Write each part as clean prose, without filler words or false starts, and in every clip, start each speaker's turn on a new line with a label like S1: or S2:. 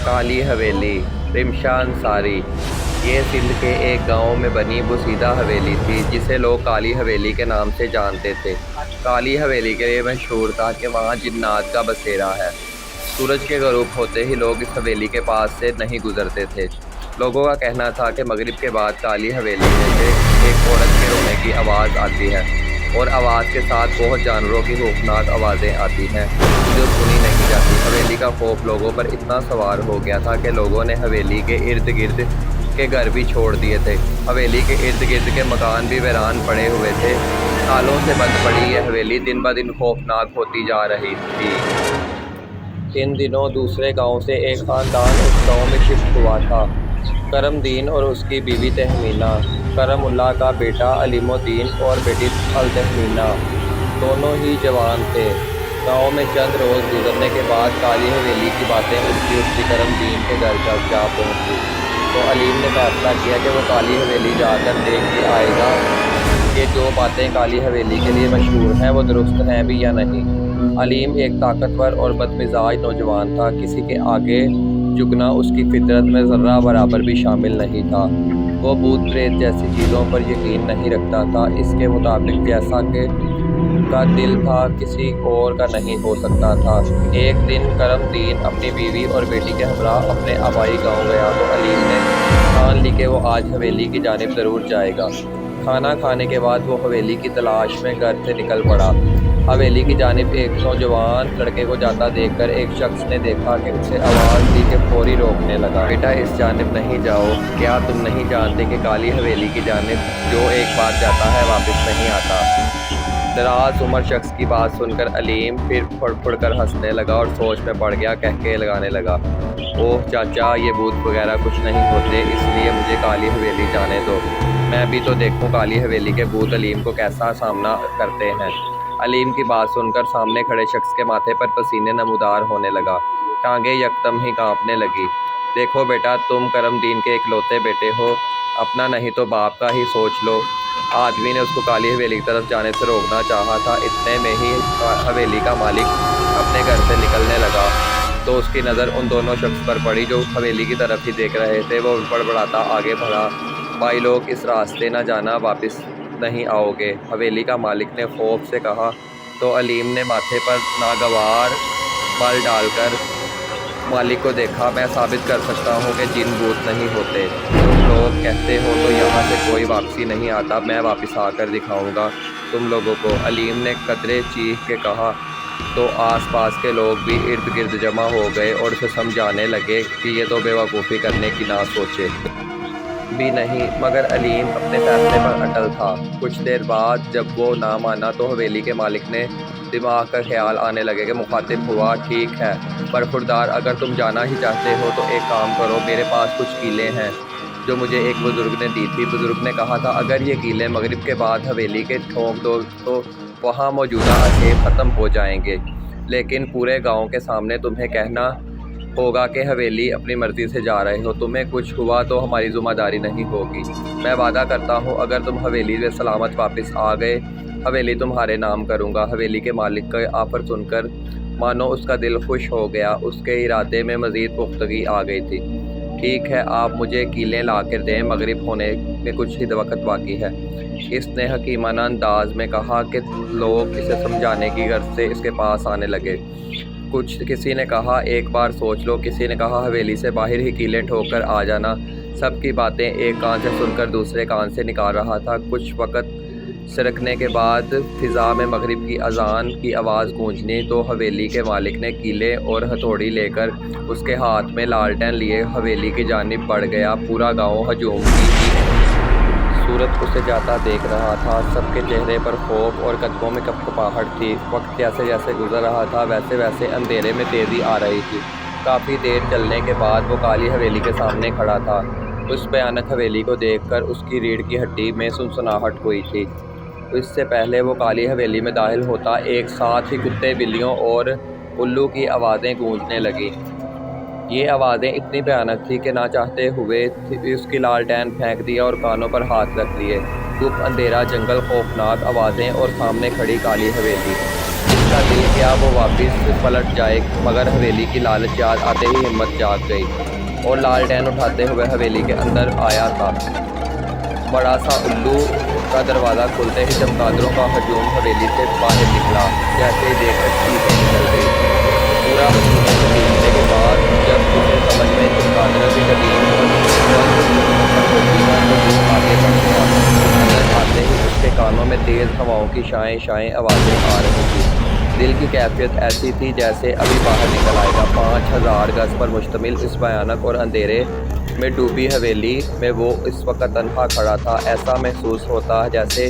S1: काली हवेली। रिमशा अंसारी। ये सिंध के एक गांव में बनी बुसीदा हवेली थी जिसे लोग काली हवेली के नाम से जानते थे। काली हवेली के लिए मशहूर था कि वहाँ जिन्नात का बसेरा है। सूरज के गरूब होते ही लोग इस हवेली के पास से नहीं गुजरते थे। लोगों का कहना था कि मगरिब के बाद काली हवेली में से एक औरत के रोने की आवाज़ आती है और आवाज़ के साथ बहुत जानवरों की खौफनाक आवाज़ें आती हैं जो सुनी नहीं जाती। हवेली का खौफ लोगों पर इतना सवार हो गया था कि लोगों ने हवेली के इर्द गिर्द के घर भी छोड़ दिए थे। हवेली के इर्द गिर्द के मकान भी वीरान पड़े हुए थे। सालों से बंद पड़ी यह हवेली दिन ब दिन खौफनाक होती जा रही थी। इन दिनों दूसरे गांव से एक ख़ानदान उस गांव में शिफ्ट हुआ था। करमदीन और उसकी बीवी तहमीना, करमुल्लाह का बेटा अलीमुद्दीन और बेटी अलतहमीना दोनों ही जवान थे। गांव में चंद रोज़ गुजरने के बाद काली हवेली की बातें उठती करमदीन के घर तक जा पहुंची। तो अलीम ने फैसला किया कि वो काली हवेली जाकर देख के आएगा कि जो बातें काली हवेली के लिए मशहूर हैं वो दुरुस्त हैं भी या नहीं। अलीम एक ताकतवर और बदमिजाज नौजवान था। किसी के आगे झुकना उसकी फितरत में ज़र्रा बराबर भी शामिल नहीं था। वो भूत प्रेत जैसी चीज़ों पर यकीन नहीं रखता था। इसके मुताबिक जैसा कि का दिल था किसी और का नहीं हो सकता था। एक दिन करमदीन अपनी बीवी और बेटी के हमराह अपने आबाई गांव गया तो अलीम ने ठान ली कि वो आज हवेली की जानिब ज़रूर जाएगा। खाना खाने के बाद वो हवेली की तलाश में घर से निकल पड़ा। हवेली की जानिब एक नौजवान लड़के को जाता देखकर एक शख्स ने देखा कि उसे आवाज़ दी कि फौरी रोकने लगा। बेटा इस जानिब नहीं जाओ, क्या तुम नहीं जानते कि काली हवेली की जानिब जो एक बार जाता है वापस नहीं आता। दराज उम्र शख्स की बात सुनकर अलीम फिर फुड़ कर हंसने लगा और सोच में पड़ गया। कहके लगाने लगा, ओह चाचा, ये भूत वगैरह कुछ नहीं होते, इसलिए मुझे काली हवेली जाने दो। मैं भी तो देखूं काली हवेली के भूत अलीम को कैसा सामना करते हैं। अलीम की बात सुनकर सामने खड़े शख्स के माथे पर पसीने नमूदार होने लगा। टांगें यकदम ही कांपने लगी। देखो बेटा, तुम करमदीन के इकलौते बेटे हो, अपना नहीं तो बाप का ही सोच लो। आदमी ने उसको काली हवेली की तरफ जाने से रोकना चाहा था। इतने में ही हवेली का मालिक अपने घर से निकलने लगा तो उसकी नज़र उन दोनों शख्स पर पड़ी जो हवेली की तरफ ही देख रहे थे। वो बड़बड़ाता आगे बढ़ा, भाई लोग, इस रास्ते ना जाना, वापस नहीं आओगे। हवेली का मालिक ने खौफ से कहा तो अलीम ने माथे पर नागवार बल डालकर मालिक को देखा। मैं साबित कर सकता हूँ कि जिन भूत नहीं होते। तुम लोग कहते हो तो यहाँ से कोई वापसी नहीं आता। मैं वापस आकर दिखाऊंगा तुम लोगों को। अलीम ने कतरे चीख के कहा तो आसपास के लोग भी इर्द गिर्द जमा हो गए और उसे समझाने लगे कि ये तो बेवकूफ़ी करने की ना सोचे भी नहीं। मगर अलीम अपने फैसले पर अटल था। कुछ देर बाद जब वो ना माना तो हवेली के मालिक ने दिमाग का ख्याल आने लगे कि मुखातिब हुआ, ठीक है बरखुरदार, अगर तुम जाना ही चाहते हो तो एक काम करो, मेरे पास कुछ कीलें हैं जो मुझे एक बुज़ुर्ग ने दी थी। बुज़ुर्ग ने कहा था अगर ये कीलें मगरिब के बाद हवेली के ठोंक दो तो वहाँ मौजूदा असेब ख़त्म हो जाएंगे, लेकिन पूरे गांव के सामने तुम्हें कहना होगा कि हवेली अपनी मर्ज़ी से जा रहे हो। तुम्हें कुछ हुआ तो हमारी ज़िम्मेदारी नहीं होगी। मैं वादा करता हूँ अगर तुम हवेली में सलामत वापस आ गए, हवेली तुम्हारे नाम करूँगा। हवेली के मालिक का ऑफ़र सुनकर मानो उसका दिल खुश हो गया। उसके इरादे में मज़ीद पुख्तगी आ गई थी। ठीक है, आप मुझे कीलें ला कर दें, मगरिब होने में कुछ ही वक्त बाकी है। इसने हकीमाना अंदाज में कहा कि लोग इसे समझाने की गर्ज से इसके पास आने लगे। किसी ने कहा एक बार सोच लो, किसी ने कहा हवेली से बाहर ही कीलें ठोकर आ जाना। सबकी बातें एक कान से सुनकर दूसरे कान से निकाल रहा था। कुछ वक्त सरकने के बाद फ़िज़ा में मगरिब की अज़ान की आवाज़ गूंजनी तो हवेली के मालिक ने कीले और हथौड़ी लेकर उसके हाथ में लालटेन लिए हवेली की जानिब बढ़ गया। पूरा गांव हजूम की सूरत उसे जाता देख रहा था। सबके चेहरे पर खौफ और कदमों में कपकपाहट थी। वक्त जैसे जैसे गुजर रहा था वैसे वैसे अंधेरे में तेज़ी आ रही थी। काफ़ी देर चलने के बाद वो काली हवेली के सामने खड़ा था। उस भयानक हवेली को देखकर उसकी रीढ़ की हड्डी में सनसनाहट हुई थी। इससे पहले वो काली हवेली में दाखिल होता एक साथ ही कुत्ते, बिल्लियों और उल्लू की आवाज़ें गूंजने लगीं। ये आवाज़ें इतनी भयानक थी कि ना चाहते हुए उसकी लालटेन फेंक दिया और कानों पर हाथ रख लिए। गुप्त अंधेरा, जंगल, खौफनाक आवाज़ें और सामने खड़ी काली हवेली। کا دل کیا وہ واپس پلٹ جائے، مگر حویلی کی لالچ یاد آتے ہی ہمت جاگ گئی اور لالٹین اٹھاتے ہوئے حویلی کے اندر آیا تھا۔ بڑا سا الو کا دروازہ کھلتے ہی چمگادڑوں کا ہجوم حویلی سے باہر نکلا، جیسے ہی دیکھ کر چیخیں نکل گئی۔ پورا پسینے سے بھیگنے کے بعد جب اسے سمجھ میں چمگادڑوں کی قدیم اور بلند چمک ہوتی ہے تو دل آگے بڑھ گیا۔ اندر آتے ہی اس کے کانوں میں تیز ہواؤں کی شائیں شائیں آوازیں آ رہی تھیں۔ دل کی کیفیت ایسی تھی جیسے ابھی باہر نکل آئے گا۔ 5000 گز پر مشتمل اس بھیانک اور اندھیرے میں ڈوبی حویلی میں وہ اس وقت تنہا کھڑا تھا۔ ایسا محسوس ہوتا جیسے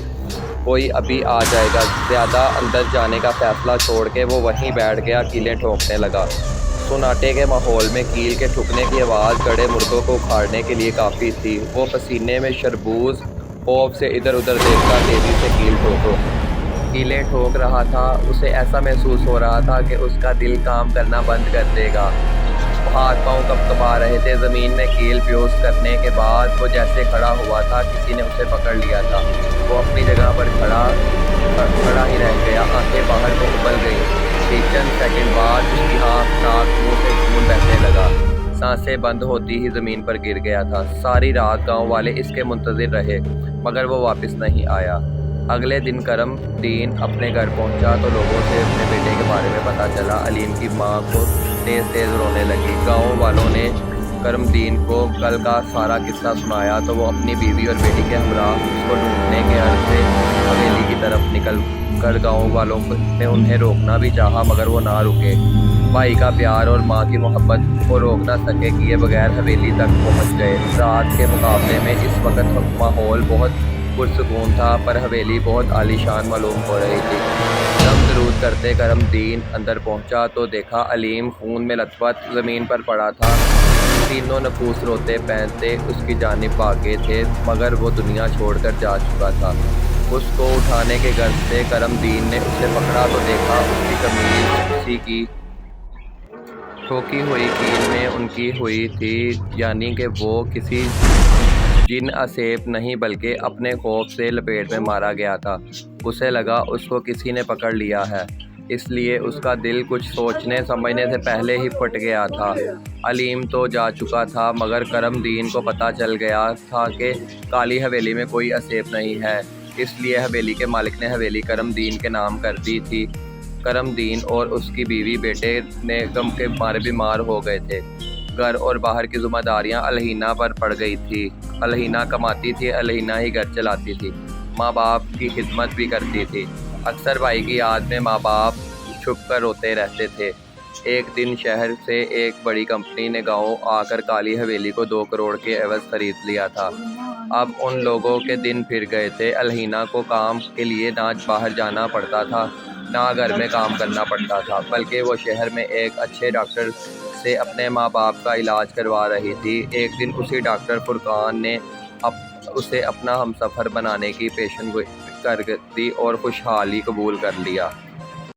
S1: کوئی ابھی آ جائے گا۔ زیادہ اندر جانے کا فیصلہ چھوڑ کے وہ وہیں بیٹھ گیا، کیلیں ٹھونکنے لگا۔ سناٹے کے ماحول میں کیل کے ٹھکنے کی آواز گڑھے مردوں کو اکھاڑنے کے لیے کافی تھی۔ وہ پسینے میں شربوز خوف سے ادھر ادھر دیکھتا تیزی سے کیلیں ٹھوک رہا تھا۔ اسے ایسا محسوس ہو رہا تھا کہ اس کا دل کام کرنا بند کر دے گا۔ ہاتھ پاؤں کپکپا رہے تھے۔ زمین میں کیل پیوست کرنے کے بعد وہ جیسے کھڑا ہوا تھا، کسی نے اسے پکڑ لیا تھا۔ وہ اپنی جگہ پر کھڑا ہی رہ گیا، آنکھیں باہر کو ابل گئیں۔ چند سیکنڈ بعد اس کی آنکھ، ناک، منہ سے خون بہنے لگا۔ سانسیں بند ہوتی ہی زمین پر گر گیا تھا۔ ساری رات گاؤں والے اس کے منتظر رہے، مگر وہ واپس نہیں آیا۔ اگلے دن کرم دین اپنے گھر پہنچا تو لوگوں سے اپنے بیٹے کے بارے میں پتہ چلا۔ علیم کی ماں کو تیز تیز رونے لگی۔ گاؤں والوں نے کرم دین کو کل کا سارا قصہ سنایا تو وہ اپنی بیوی اور بیٹی کے ہمراہ اس کو ڈھونڈنے کے غرض سے حویلی کی طرف نکل کر گاؤں والوں نے انہیں روکنا بھی چاہا، مگر وہ نہ رکے۔ بھائی کا پیار اور ماں کی محبت کو روک نہ سکے کیے بغیر حویلی تک پہنچ گئے۔ رات کے مقابلے میں اس وقت ماحول بہت پرسکون تھا، پر حویلی بہت عالیشان معلوم ہو رہی تھی۔ دم درود کرتے کرم دین اندر پہنچا تو دیکھا علیم خون میں لت پت زمین پر پڑا تھا۔ تینوں نفوس روتے پیٹتے اس کی جانب بھاگے تھے، مگر وہ دنیا چھوڑ کر جا چکا تھا۔ اس کو اٹھانے کے غرض سے کرم دین نے اسے پکڑا تو دیکھا اس کی قمیض اسی کی ٹھوکی ہوئی کیل میں انکی ہوئی تھی، یعنی کہ وہ کسی جن اسیپ نہیں بلکہ اپنے خوف سے لپیٹ میں مارا گیا تھا۔ اسے لگا اس کو کسی نے پکڑ لیا ہے، اس لیے اس کا دل کچھ سوچنے سمجھنے سے پہلے ہی پھٹ گیا تھا۔ علیم تو جا چکا تھا، مگر کرم دین کو پتہ چل گیا تھا کہ کالی حویلی میں کوئی اسیپ نہیں ہے، اس لیے حویلی کے مالک نے حویلی کرم دین کے نام کر دی تھی۔ کرم دین اور اس کی بیوی بیٹے نے غم کے مارے بیمار ہو گئے تھے۔ گھر اور باہر کی ذمہ داریاں الہینہ پر پڑ گئی تھی۔ الہینہ کماتی تھی، الہینہ ہی گھر چلاتی تھی، ماں باپ کی خدمت بھی کرتی تھی۔ اکثر بھائی کی یاد میں ماں باپ چھپ کر روتے رہتے تھے۔ ایک دن شہر سے ایک بڑی کمپنی نے گاؤں آ کر کالی حویلی کو 2 کروڑ کے عوض خرید لیا تھا۔ اب ان لوگوں کے دن پھر گئے تھے۔ الہینہ کو کام کے لیے نہ باہر جانا پڑتا تھا، نہ گھر میں کام کرنا پڑتا تھا، بلکہ وہ شہر میں ایک اچھے ڈاکٹر سے اپنے ماں باپ کا علاج کروا رہی تھی۔ ایک دن اسی ڈاکٹر فرقان نے اسے اپنا ہمسفر بنانے کی پیشن گوئی کر دی اور خوشحالی قبول کر لیا۔